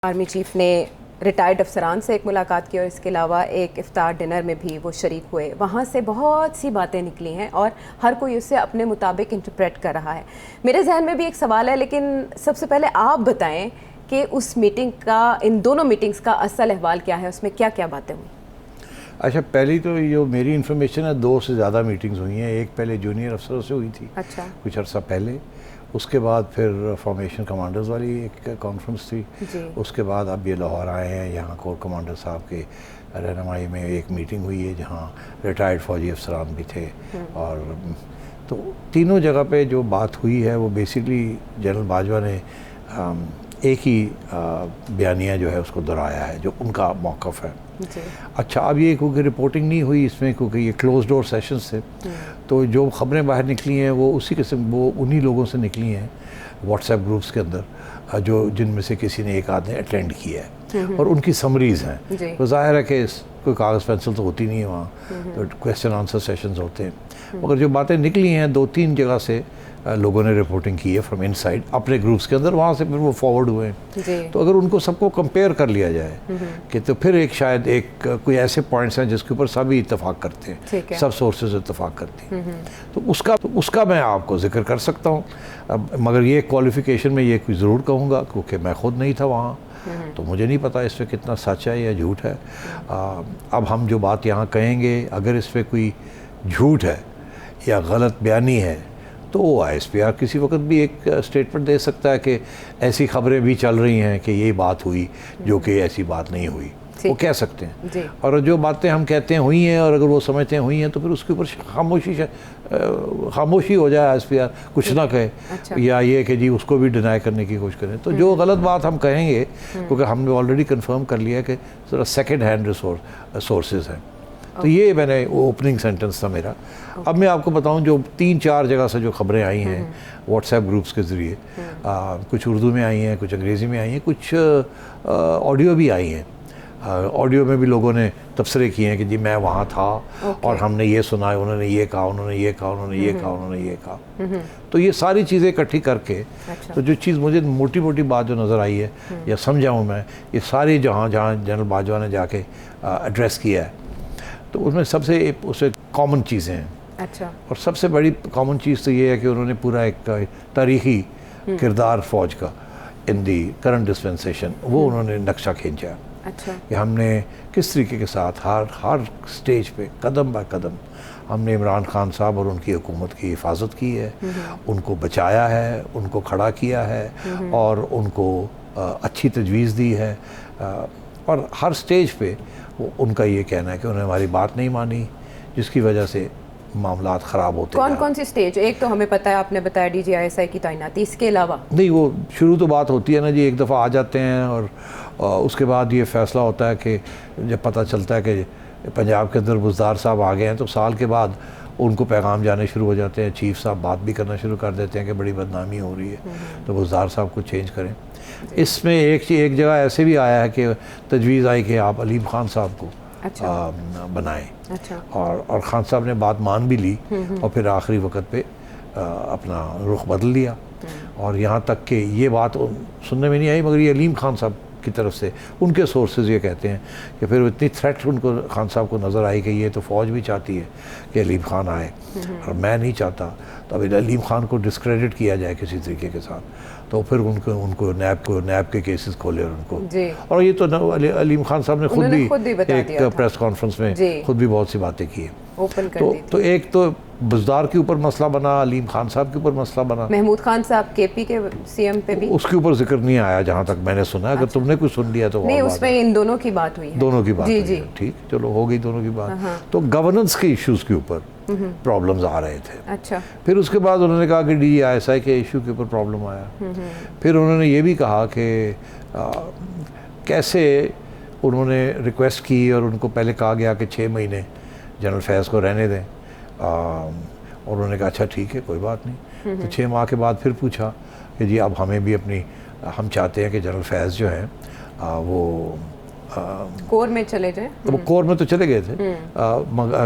Army chief ने retired अफसरान से एक मुलाकात की और इसके अलावा एक इफ्तार डिनर में भी वो शरीक हुए। वहाँ से बहुत सी बातें निकली हैं और हर कोई उससे अपने मुताबिक इंटरप्रेट कर रहा है। मेरे जहन में भी एक सवाल है, लेकिन सबसे पहले आप बताएं कि उस मीटिंग का, इन दोनों मीटिंग्स का असल अहवाल क्या है, उसमें क्या क्या बातें हुई? अच्छा, पहली तो जो मेरी इन्फॉर्मेशन है 2 से ज़्यादा मीटिंग्स हुई हैं। एक पहले जूनियर अफसरों से हुई थी, अच्छा, कुछ अर्सा पहले। उसके बाद फिर फॉर्मेशन कमांडर्स वाली एक कॉन्फ्रेंस थी जी। उसके बाद अब ये लाहौर आए हैं, यहाँ कोर कमांडर साहब के रहनुमाई में एक मीटिंग हुई है जहाँ रिटायर्ड फ़ौजी अफसरान भी थे। और तो तीनों जगह पे जो बात हुई है वो बेसिकली जनरल बाजवा ने एक ही बयानिया जो है उसको दोहराया है जो उनका मौक़िफ़ है। अच्छा, अब ये क्योंकि रिपोर्टिंग नहीं हुई इसमें, क्योंकि ये क्लोज डोर सेशंस थे, तो जो ख़बरें बाहर निकली हैं वो उसी किस्म, वो उन्हीं लोगों से निकली हैं व्हाट्सएप ग्रुप्स के अंदर, जो जिनमें से किसी ने एक आदमी अटेंड किया है और उनकी समरीज़ हैं। तो ज़ाहिर है कि कोई कागज़ पेंसिल तो होती नहीं है वहाँ, तो क्वेश्चन आंसर सेशंस होते हैं। मगर जो बातें निकली हैं 2-3 जगह से लोगों ने रिपोर्टिंग की है फ्रॉम इनसाइड अपने ग्रुप्स के अंदर, वहाँ से फिर वो फॉरवर्ड हुए हैं। तो अगर उनको सबको कंपेयर कर लिया जाए कि तो फिर एक शायद एक कोई ऐसे पॉइंट्स हैं जिसके ऊपर सभी इत्तेफाक करते हैं, सब सोर्सेज इत्तेफाक करती हैं, तो उसका मैं आपको जिक्र कर सकता हूँ। मगर ये क्वालिफिकेशन में ये कोई ज़रूर कहूँगा क्योंकि मैं ख़ुद नहीं था वहाँ, तो मुझे नहीं पता इसमें कितना सच है या झूठ है। अब हम जो बात यहाँ कहेंगे, अगर इस पर कोई झूठ है या गलत बयानी है तो ISPR किसी वक्त भी एक स्टेटमेंट दे सकता है कि ऐसी खबरें भी चल रही हैं कि ये बात हुई जो कि ऐसी बात नहीं हुई, वो कह सकते हैं। और जो बातें हम कहते हैं हुई हैं और अगर वो समझते हैं हुई हैं तो फिर उसके ऊपर खामोशी हो जाए, ISPR कुछ ना कहे। अच्छा। या ये कि जी उसको भी डिनाई करने की कोशिश करें, तो जो गलत बात हम कहेंगे, क्योंकि हमने ऑलरेडी कन्फर्म कर लिया कि थोड़ा सेकेंड हैंड सोर्सेज हैं, तो ये मैंने वो ओपनिंग सेंटेंस था मेरा। अब मैं आपको बताऊं जो 3-4 जगह से जो खबरें आई हैं व्हाट्सएप ग्रुप्स के ज़रिए, कुछ उर्दू में आई हैं, कुछ अंग्रेज़ी में आई हैं, कुछ ऑडियो भी आई हैं। ऑडियो में भी लोगों ने तबसरे किए हैं कि जी मैं वहाँ था और हमने ये सुना, उन्होंने ये कहा, उन्होंने ये कहा, उन्होंने ये कहा, उन्होंने ये कहा। तो ये सारी चीज़ें इकट्ठी करके, तो जो चीज़ मुझे मोटी मोटी बात जो नज़र आई है या समझाऊँ मैं, ये सारी जहाँ जनरल बाजवा ने जाके एड्रेस किया है, तो उसमें सबसे उससे कॉमन चीज़ें हैं। अच्छा। और सबसे बड़ी कॉमन चीज़ तो ये है कि उन्होंने पूरा एक तारीख़ी किरदार फ़ौज का इन दी करंट डिस्पेंसेशन वो उन्होंने नक्शा खींचा। अच्छा। कि हमने किस तरीके के साथ हर स्टेज पे कदम बाय कदम हमने इमरान खान साहब और उनकी हुकूमत की हिफाजत की है, उनको बचाया है, उनको खड़ा किया है और उनको अच्छी तजवीज़ दी है। और हर स्टेज पे उनका ये कहना है कि उन्होंने हमारी बात नहीं मानी, जिसकी वजह से मामलात ख़राब होते हैं। कौन सी स्टेज? एक तो हमें पता है, आपने बताया DGISI की तैनाती, इसके अलावा नहीं, वो शुरू तो बात होती है ना जी, एक दफ़ा आ जाते हैं और उसके बाद ये फ़ैसला होता है कि जब पता चलता है कि पंजाब के अंदर बुज़दार साहब आ गए हैं, तो साल के बाद उनको पैगाम जाने शुरू हो जाते हैं। चीफ साहब बात भी करना शुरू कर देते हैं कि बड़ी बदनामी हो रही है, तो बुज़दार साहब को चेंज करें। इसमें एक जगह ऐसे भी आया है कि तजवीज़ आई कि आप अलीम खान साहब को बनाएं। अच्छा। और खान साहब ने बात मान भी ली और फिर आखिरी वक्त पे अपना रुख बदल लिया। और यहाँ तक कि ये बात सुनने में नहीं आई, मगर ये अलीम खान साहब की तरफ से उनके सोर्सेज ये कहते हैं कि फिर इतनी थ्रेट उनको खान साहब को नज़र आई कि ये तो फ़ौज भी चाहती है कि अलीम खान आए और मैं नहीं चाहता, तो अब अलीम खान को डिस्क्रेडिट किया जाए किसी तरीके के साथ, तो फिर उनको नैब के केसेस खोले और उनको। और ये तो अलीम खान साहब ने खुद भी एक प्रेस कॉन्फ्रेंस में खुद भी बहुत सी बातें की हैं। तो एक तो बुज़दार के ऊपर मसला बना, अलीम खान साहब के ऊपर मसला बना, महमूद खान साहब KP के CM पे भी उसके ऊपर जिक्र नहीं आया जहाँ तक मैंने सुना। अगर तुमने कुछ सुन लिया तो नहीं, उसमें इन दोनों की बात हुई है। दोनों की बात हुई है, ठीक, चलो हो गई दोनों की बात। तो गवर्नेंस के इश्यूज़ के ऊपर प्रॉब्लम्स आ रहे थे। अच्छा। फिर उसके बाद उन्होंने कहा कि DGISI के इशू के ऊपर प्रॉब्लम आया। फिर उन्होंने ये भी कहा कि कैसे उन्होंने रिक्वेस्ट की और उनको पहले कहा गया कि 6 महीने जनरल फैज़ को रहने दें, और उन्होंने कहा अच्छा ठीक है कोई बात नहीं। तो 6 माह के बाद फिर पूछा कि जी अब हमें भी हम चाहते हैं कि जनरल फैज़ जो है वो कोर में चले जाए। वो कोर में तो चले गए थे,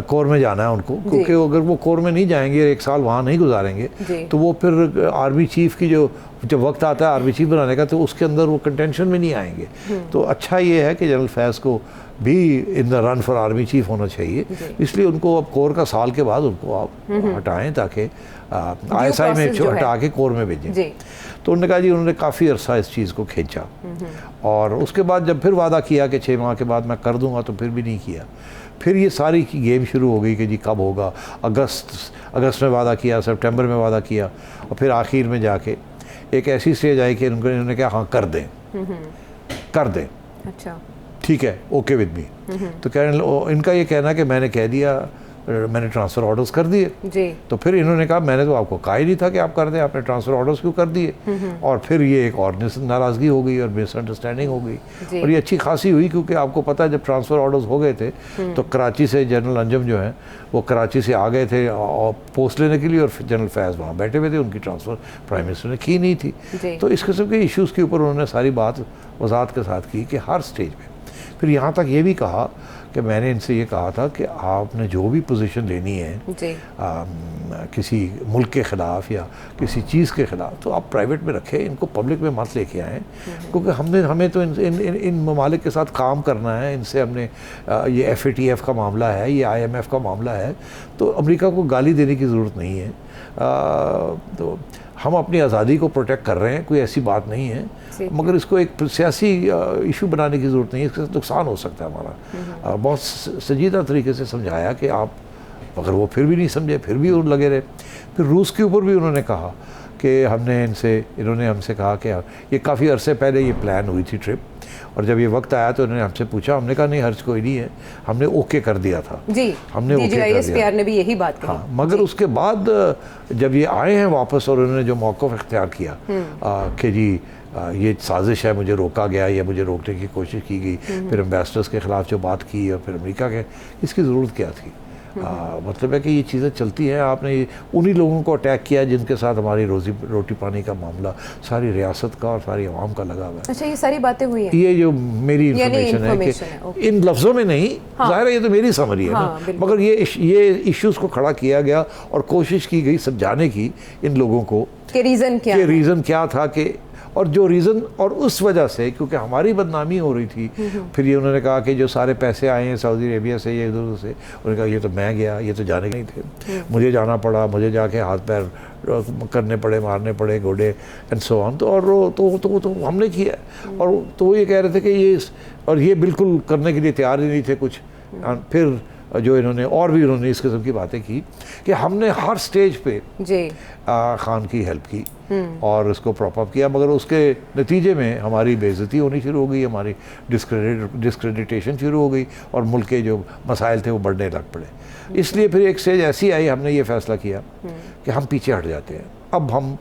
कोर में जाना है उनको, क्योंकि अगर वो कोर में नहीं जाएंगे, 1 साल वहाँ नहीं गुजारेंगे, तो वो फिर आर्मी चीफ की जब वक्त आता है आर्मी चीफ बनाने का, तो उसके अंदर वो कंटेंशन में नहीं आएंगे। तो अच्छा ये है कि जनरल फैज़ को भी in the run for army chief होना चाहिए, इसलिए उनको अब कोर का साल के बाद उनको आप हटाएं, ताकि ISI में हटा के कोर में भेजें। तो उन्होंने कहा जी, उन्होंने काफ़ी अरसा इस चीज़ को खींचा, और उसके बाद जब फिर वादा किया कि 6 माह के बाद मैं कर दूंगा, तो फिर भी नहीं किया। फिर ये सारी गेम शुरू हो गई कि जी कब होगा, अगस्त में वादा किया, सितंबर में वादा किया, और फिर आखिर में जाके एक ऐसी स्टेज आई कि इन्होंने कहा हाँ कर दें। अच्छा, ठीक है, ओके विद मी। तो इनका ये कहना कि मैंने कह दिया, मैंने ट्रांसफ़र ऑर्डर्स कर दिए जी। तो फिर इन्होंने कहा मैंने तो आपको कहा ही नहीं था कि आप कर दें, आपने ट्रांसफ़र ऑर्डर्स क्यों कर दिए। और फिर ये एक और नाराज़गी हो गई और मिसअंडरस्टैंडिंग हो गई, और ये अच्छी खासी हुई, क्योंकि आपको पता है जब ट्रांसफ़र ऑर्डर्स हो गए थे तो कराची से जनरल अंजम जो हैं वो कराची से आ गए थे और पोस्ट लेने के लिए, और जनरल फैज़ वहाँ बैठे हुए थे, उनकी ट्रांसफ़र प्राइम मिनिस्टर ने की नहीं थी। तो इस किस्म के इशूज़ के ऊपर उन्होंने सारी बात वज़ाहत के साथ की कि हर स्टेज पर। फिर यहाँ तक ये भी कहा कि मैंने इनसे ये कहा था कि आपने जो भी पोजीशन लेनी है किसी मुल्क के ख़िलाफ़ या किसी चीज़ के ख़िलाफ़, तो आप प्राइवेट में रखें, इनको पब्लिक में मत लेके आएँ, क्योंकि हमें तो इन ममालिक के साथ काम करना है। इनसे हमने ये FATF का मामला है, ये IMF का मामला है, तो अमेरिका को गाली देने की ज़रूरत नहीं है। तो हम अपनी आज़ादी को प्रोटेक्ट कर रहे हैं, कोई ऐसी बात नहीं है, मगर इसको एक सियासी इशू बनाने की ज़रूरत नहीं है, इससे नुकसान हो सकता है हमारा। बहुत संजीदा तरीके से समझाया कि आप, अगर वो फिर भी नहीं समझे, फिर भी वो लगे रहे। फिर रूस के ऊपर भी उन्होंने कहा कि इन्होंने हमसे कहा कि ये काफ़ी अरसे पहले ये प्लान हुई थी ट्रिप, और जब ये वक्त आया तो उन्होंने हमसे पूछा, हमने कहा नहीं हर्ज कोई नहीं है, हमने ओके कर दिया था जी, हमने ओके कर दिया, ने भी यही बात कही। हाँ, मगर उसके बाद जब ये आए हैं वापस और उन्होंने जो मौक़िफ़ इख्तियार किया कि जी ये साजिश है, मुझे रोका गया या मुझे रोकने की कोशिश की गई, फिर एम्बेसडर्स के ख़िलाफ़ जो बात की और फिर अमेरिका के, इसकी ज़रूरत क्या थी। मतलब है कि ये चीज़ें चलती हैं। आपने उन्हीं लोगों को अटैक किया जिनके साथ हमारी रोटी पानी का मामला सारी रियासत का और सारी आवाम का लगा हुआ है। अच्छा, ये सारी बातें हुई हैं? ये जो मेरी इंफॉर्मेशन है कि इन लफ्ज़ों में नहीं, ज़ाहिर है ये तो मेरी समरी है ना, मगर ये इश्यूज़ को खड़ा किया गया और कोशिश की गई समझाने की इन लोगों को कि रीज़न क्या था कि, और जो रीज़न, और उस वजह से क्योंकि हमारी बदनामी हो रही थी। फिर ये उन्होंने कहा कि जो सारे पैसे आए हैं सऊदी अरेबिया से, ये इधर से, उन्होंने कहा ये तो मैं गया, ये तो जाने नहीं थे, मुझे जाना पड़ा, मुझे जाके हाथ पैर करने पड़े, मारने पड़े, घोड़े एंड सो ऑन। तो और तो हमने किया, और तो वो ये कह रहे थे कि ये बिल्कुल करने के लिए तैयार ही नहीं थे कुछ। फिर जो उन्होंने इस किस्म की बातें की कि हमने हर स्टेज पे खान की हेल्प की और उसको प्रॉप अप किया, मगर उसके नतीजे में हमारी बेइज्जती होनी शुरू हो गई, हमारी डिस्क्रेडिटेशन शुरू हो गई, और मुल्क के जो मसाइल थे वो बढ़ने लग पड़े। इसलिए फिर एक स्टेज ऐसी आई, हमने ये फैसला किया कि हम पीछे हट जाते हैं, अब हम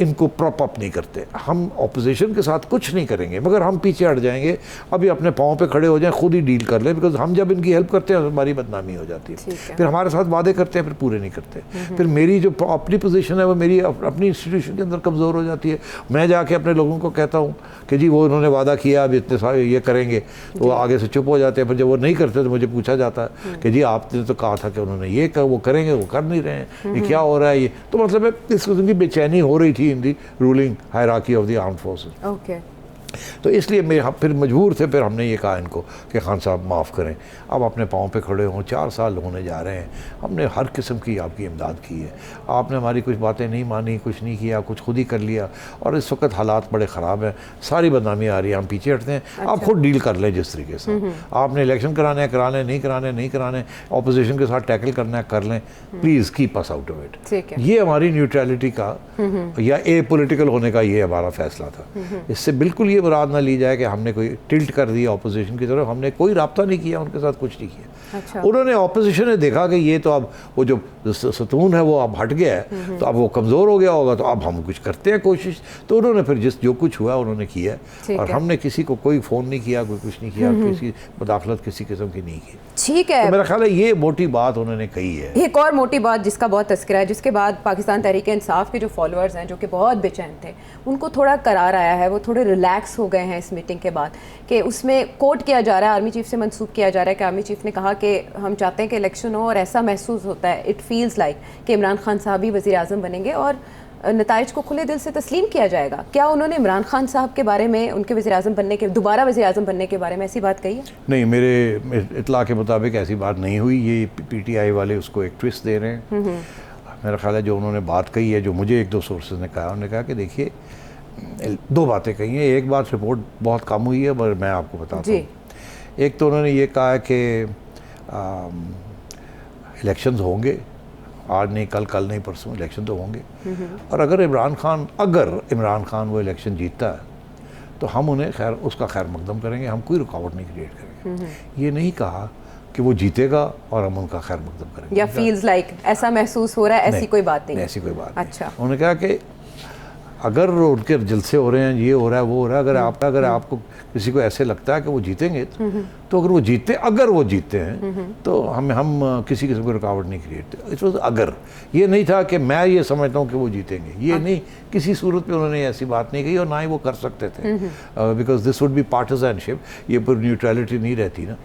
इनको प्रॉप अप नहीं करते, हम ऑपोजिशन के साथ कुछ नहीं करेंगे, मगर हम पीछे हट जाएंगे, अभी अपने पाँव पे खड़े हो जाएं, खुद ही डील कर लें, बिकॉज हम जब इनकी हेल्प करते हैं हमारी बदनामी हो जाती है। फिर हमारे साथ वादे करते हैं, फिर पूरे नहीं करते, फिर मेरी जो अपनी पोजीशन है वो मेरी अपनी इंस्टीट्यूशन के अंदर कमज़ोर हो जाती है। मैं जाके अपने लोगों को कहता हूँ कि जी वो उन्होंने वादा किया, अब इतने सारे ये करेंगे, तो वो आगे से चुप हो जाते हैं। फिर जब वो नहीं करते तो मुझे पूछा जाता है कि जी आपने तो कहा था कि उन्होंने ये वो करेंगे, वो कर नहीं रहे हैं, ये क्या हो रहा है ये। तो मतलब है इस किस्म की बेचैनी हो रही थी in the ruling hierarchy of the armed forces. Okay, तो इसलिए हम फिर मजबूर थे, फिर हमने ये कहा इनको कि खान साहब माफ़ करें, अब अपने पाँव पे खड़े हों, 4 साल होने जा रहे हैं, हमने हर किस्म की आपकी इमदाद की है, आपने हमारी कुछ बातें नहीं मानी, कुछ नहीं किया, कुछ खुद ही कर लिया, और इस वक्त हालात बड़े ख़राब हैं, सारी बदनामी आ रही है, हम पीछे हटते हैं। अच्छा। आप खुद डील कर लें जिस तरीके से आपने इलेक्शन कराने नहीं कराने, अपोजिशन के साथ टैकल करना है कर लें, please keep us out of it. ये हमारी न्यूट्रलिटी का या ए पॉलिटिकल होने का ये हमारा फैसला था। इससे बिल्कुल ये मुराद ना ली जाए कि हमने कोई टिल्ट कर दिया ऑपोजिशन की तरफ, हमने कोई राब्ता नहीं किया उनके साथ, कुछ नहीं किया। अच्छा। उन्होंने ऑपोजिशन ने देखा कि ये तो अब वो जो सतून है वो अब हट गया है, तो अब वो कमज़ोर हो गया होगा, तो अब हम कुछ करते हैं कोशिश। तो उन्होंने फिर जो कुछ हुआ उन्होंने किया, और हमने किसी को कोई फ़ोन नहीं किया, कोई कुछ नहीं किया, किसी मुदाखलत किसी किस्म की नहीं की। ठीक है, तो मेरा ख्याल है ये मोटी बात उन्होंने कही है। एक और मोटी बात जिसका बहुत तस्करा है, जिसके बाद पाकिस्तान तहरीक इंसाफ के जो फॉलोअर्स हैं जो कि बहुत बेचैन थे, उनको थोड़ा करार आया है, वो थोड़े रिलैक्स रिलैक्स हो गए हैं इस मीटिंग के बाद, कि उसमें कोट किया जा रहा है, आर्मी चीफ से मंसूब किया जा रहा है कि आर्मी चीफ ने कहा कि हम चाहते हैं कि इलेक्शन हो और ऐसा महसूस होता है, इट फील्स लाइक कि इमरान खान साहब ही वज़ीर आज़म बनेंगे और नताइज को खुले दिल से तस्लीम किया जाएगा। क्या उन्होंने इमरान खान साहब के बारे में, उनके वज़ीर आज़म बनने के, दोबारा वज़ीर आज़म बनने के बारे में ऐसी बात कही है? नहीं, मेरे इतला के मुताबिक ऐसी बात नहीं हुई। ये PTI वाले उसको एक ट्विस्ट दे रहे हैं। मेरा ख्याल है जो उन्होंने बात कही है, जो मुझे एक दो सोर्सेज ने कहा, उन्होंने कहा कि देखिए दो बातें कही हैं। एक बात रिपोर्ट बहुत कम हुई है, पर मैं आपको बताता हूँ। एक तो उन्होंने ये कहा है कि इलेक्शंस होंगे, आज नहीं कल नहीं परसों इलेक्शन तो होंगे, और अगर इमरान खान वो इलेक्शन जीतता है तो हम उन्हें उसका खैर मकदम करेंगे, हम कोई रुकावट नहीं क्रिएट करेंगे। ये नहीं कहा कि वो जीतेगा और हम उनका खैर मकदम करेंगे, या फील्स लाइक ऐसा महसूस हो रहा है, ऐसी कोई बात नहीं, ऐसी कोई बात नहीं। अच्छा, उन्होंने कहा कि अगर उनके जलसे हो रहे हैं, ये हो रहा है, वो हो रहा है, अगर आपको किसी को ऐसे लगता है कि वो जीतेंगे, तो अगर वो जीतते हैं तो हम किसी किस्म की रुकावट नहीं क्रिएट। इट वाज अगर, ये नहीं था कि मैं ये समझता हूँ कि वो जीतेंगे, ये नहीं, किसी सूरत पे उन्होंने ऐसी बात नहीं कही और ना ही वो कर सकते थे, बिकॉज दिस वुड बी पार्टिजनशिप, ये पर न्यूट्रलिटी नहीं रहती ना।